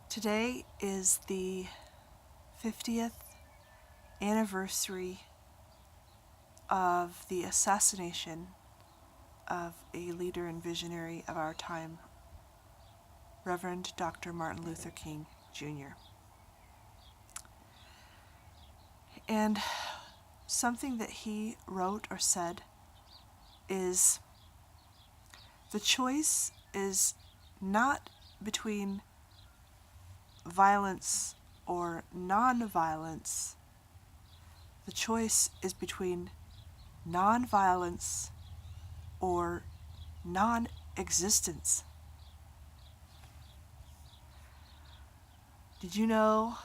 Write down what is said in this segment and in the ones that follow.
Today is the 50th anniversary of the assassination of a leader and visionary of our time, Reverend Dr. Martin Luther King Jr. And something that he wrote or said is, the choice is not between violence or non-violence. The choice is between non-violence or non-existence. Did you know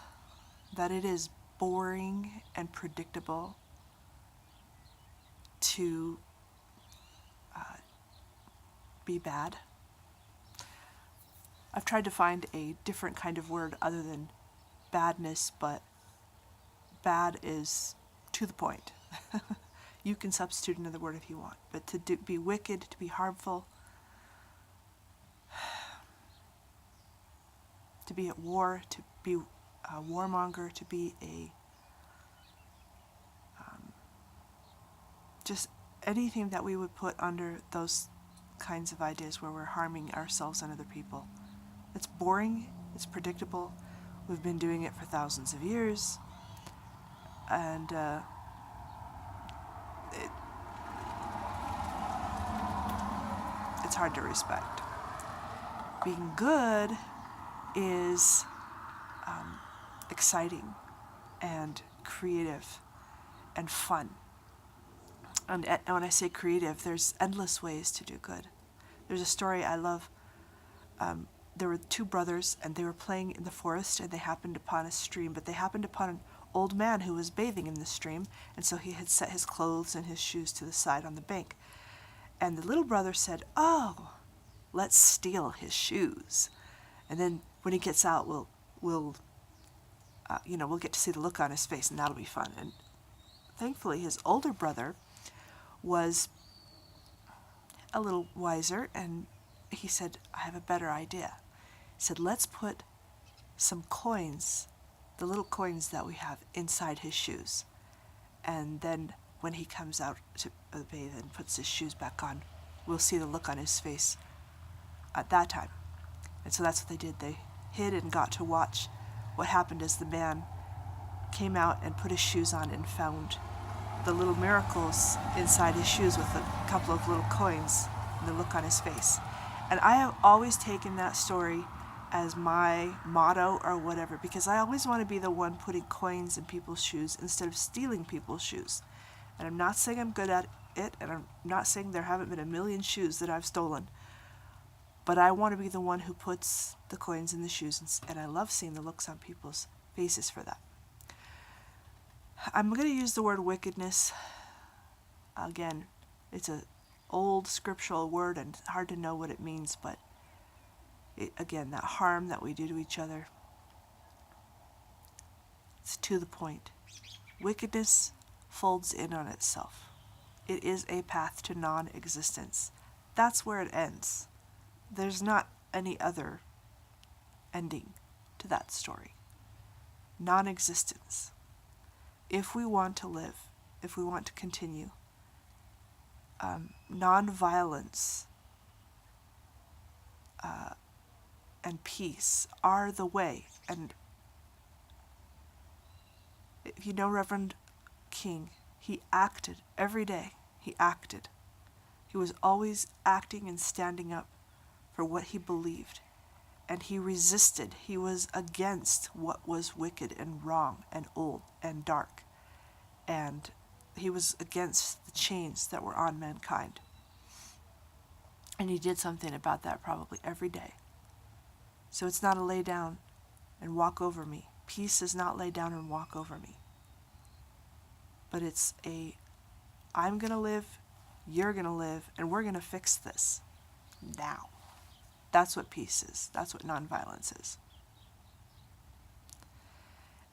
that it is boring and predictable to be bad? I've tried to find a different kind of word other than badness, but bad is to the point. You can substitute another word if you want, but to be wicked, to be harmful, to be at war, to be a warmonger, to be a just anything that we would put under those kinds of ideas where we're harming ourselves and other people. It's boring, it's predictable, we've been doing it for thousands of years, and it's hard to respect. Being good is exciting and creative and fun. And when I say creative, there's endless ways to do good. There's a story I love. There were two brothers, and they were playing in the forest, and they happened upon a stream, but they happened upon an old man who was bathing in the stream, and so he had set his clothes and his shoes to the side on the bank. And the little brother said, "Oh, let's steal his shoes. And then when he gets out, we'll get to see the look on his face, and that'll be fun." And thankfully, his older brother was a little wiser, and he said, "I have a better idea." He said, "Let's put some coins, the little coins that we have, inside his shoes. And then when he comes out to bathe and puts his shoes back on, we'll see the look on his face at that time." And so that's what they did. They hid and got to watch what happened as the man came out and put his shoes on and found the little miracles inside his shoes with a couple of little coins and the look on his face. And I have always taken that story as my motto or whatever, because I always want to be the one putting coins in people's shoes instead of stealing people's shoes. And I'm not saying I'm good at it, and I'm not saying there haven't been a million shoes that I've stolen, but I want to be the one who puts the coins in the shoes, and I love seeing the looks on people's faces for that. I'm going to use the word wickedness. Again, it's an old scriptural word and hard to know what it means, but again, that harm that we do to each other, it's to the point. Wickedness folds in on itself. It is a path to non-existence. That's where it ends. There's not any other ending to that story. Non-existence. If we want to live, if we want to continue, non-violence and peace are the way. And if you know Reverend King, he acted every day. He acted. He was always acting and standing up for what he believed. And he resisted. He was against what was wicked and wrong and old and dark. And he was against the chains that were on mankind. And he did something about that probably every day. So it's not a lay down and walk over me. Peace is not lay down and walk over me. But it's I'm going to live, you're going to live, and we're going to fix this now. That's what peace is. That's what nonviolence is.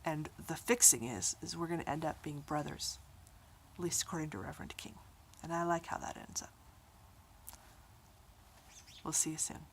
And the fixing is we're going to end up being brothers, at least according to Reverend King. And I like how that ends up. We'll see you soon.